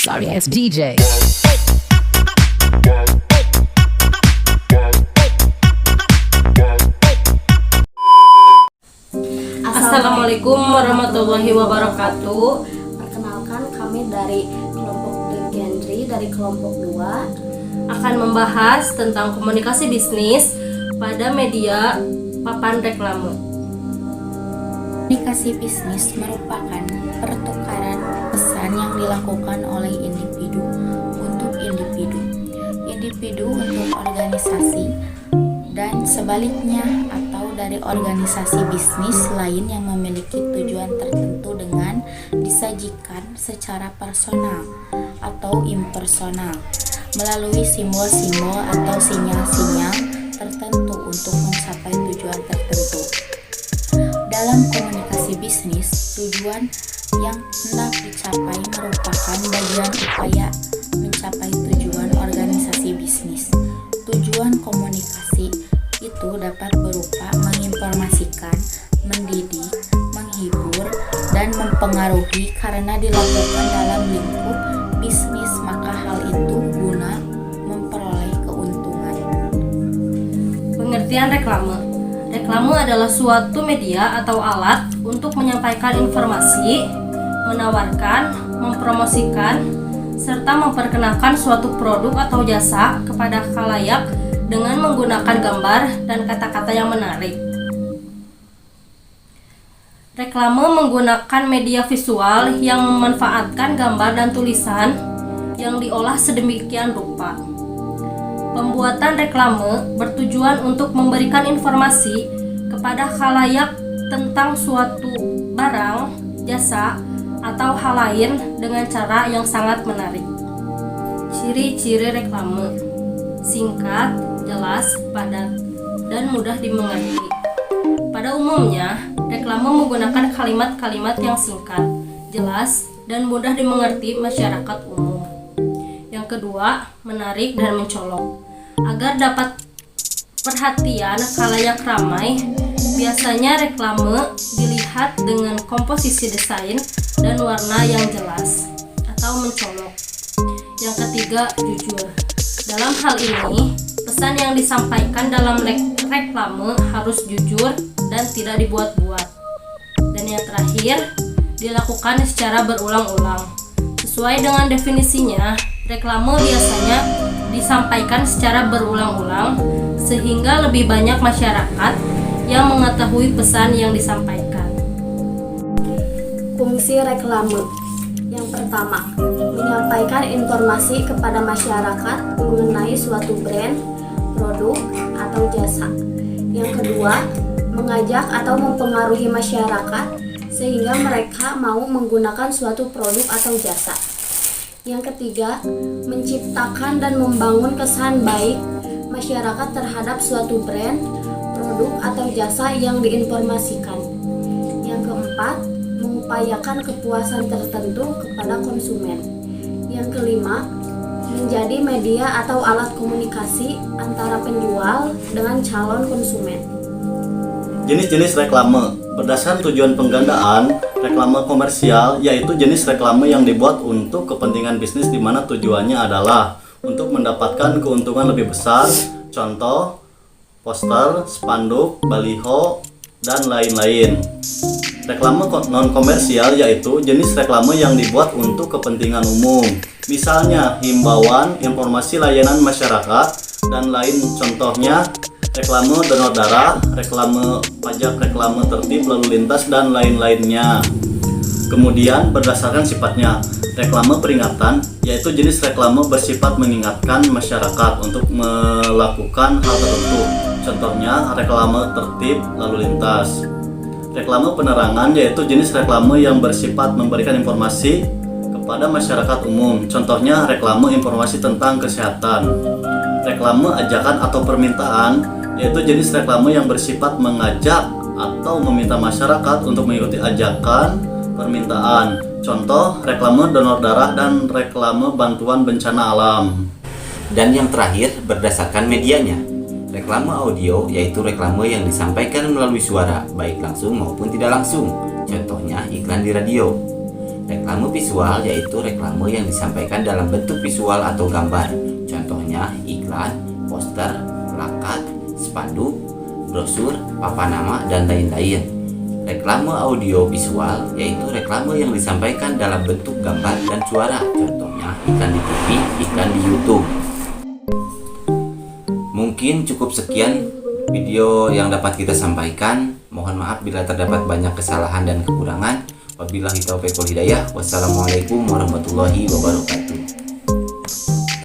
Sorry ass DJ. Assalamualaikum warahmatullahi wabarakatuh. Perkenalkan, kami dari kelompok The Gentry dari kelompok 2 Akan membahas tentang komunikasi bisnis pada media papan reklame. Komunikasi bisnis merupakan pertukaran pesan yang dilakukan oleh individu untuk individu untuk organisasi, dan sebaliknya, atau dari organisasi bisnis lain yang memiliki tujuan tertentu dengan disajikan secara personal atau impersonal melalui simbol-simbol atau sinyal-sinyal tertentu untuk mencapai tujuan tertentu. Dalam komunikasi bisnis, tujuan yang hendak dicapai merupakan bagian upaya mencapai tujuan organisasi bisnis. Tujuan komunikasi itu dapat berupa menginformasikan, mendidik, menghibur, dan mempengaruhi karena dilakukan dalam lingkup bisnis, maka hal itu guna memperoleh keuntungan. Pengertian reklame. Reklame adalah suatu media atau alat untuk menyampaikan informasi, menawarkan, mempromosikan, serta memperkenalkan suatu produk atau jasa kepada khalayak dengan menggunakan gambar dan kata-kata yang menarik. Reklame menggunakan media visual yang memanfaatkan gambar dan tulisan yang diolah sedemikian rupa. Pembuatan reklame bertujuan untuk memberikan informasi kepada khalayak tentang suatu barang, jasa, atau hal lain dengan cara yang sangat menarik. Ciri-ciri reklame: singkat, jelas, padat, dan mudah dimengerti. Pada umumnya, reklame menggunakan kalimat-kalimat yang singkat, jelas, dan mudah dimengerti masyarakat umum. Yang kedua, menarik dan mencolok. Agar dapat perhatian khalayak ramai, biasanya reklame dilihat dengan komposisi desain dan warna yang jelas atau mencolok. Yang ketiga, jujur. Dalam hal ini, pesan yang disampaikan dalam reklame harus jujur dan tidak dibuat-buat. Dan yang terakhir, dilakukan secara berulang-ulang. Sesuai dengan definisinya, reklame biasanya disampaikan secara berulang-ulang sehingga lebih banyak masyarakat yang mengetahui pesan yang disampaikan. Fungsi reklame. Yang pertama, menyampaikan informasi kepada masyarakat mengenai suatu brand, produk, atau jasa. Yang kedua, mengajak atau mempengaruhi masyarakat sehingga mereka mau menggunakan suatu produk atau jasa. Yang ketiga, menciptakan dan membangun kesan baik masyarakat terhadap suatu brand, produk, atau jasa yang diinformasikan. Yang keempat, mengupayakan kepuasan tertentu kepada konsumen. Yang kelima, menjadi media atau alat komunikasi antara penjual dengan calon konsumen. Jenis-jenis reklame. Berdasarkan tujuan penggandaan, reklame komersial yaitu jenis reklame yang dibuat untuk kepentingan bisnis di mana tujuannya adalah untuk mendapatkan keuntungan lebih besar, contoh poster, spanduk, baliho, dan lain-lain. Reklame non-komersial yaitu jenis reklame yang dibuat untuk kepentingan umum, misalnya himbauan, informasi layanan masyarakat, dan lain. Contohnya reklame donor darah, reklame pajak, reklame tertib lalu lintas, dan lain-lainnya. Kemudian berdasarkan sifatnya, reklame peringatan yaitu jenis reklame bersifat mengingatkan masyarakat untuk melakukan hal tertentu. Contohnya reklame tertib lalu lintas. Reklame penerangan yaitu jenis reklame yang bersifat memberikan informasi kepada masyarakat umum. Contohnya reklame informasi tentang kesehatan. Reklame ajakan atau permintaan yaitu jenis reklame yang bersifat mengajak atau meminta masyarakat untuk mengikuti ajakan permintaan. Contoh reklame donor darah dan reklame bantuan bencana alam. Dan yang terakhir, berdasarkan medianya. Reklame audio yaitu reklame yang disampaikan melalui suara, baik langsung maupun tidak langsung. Contohnya iklan di radio. Reklame visual yaitu reklame yang disampaikan dalam bentuk visual atau gambar. Contohnya iklan, poster, plakat, spanduk, brosur, papan nama, dan lain-lain. Reklame audio visual yaitu reklame yang disampaikan dalam bentuk gambar dan suara. Contohnya iklan di TV, iklan di YouTube. Mungkin cukup sekian video yang dapat kita sampaikan. Mohon maaf bila terdapat banyak kesalahan dan kekurangan. Wabillahi taufiq wal hidayah. Wassalamualaikum warahmatullahi wabarakatuh.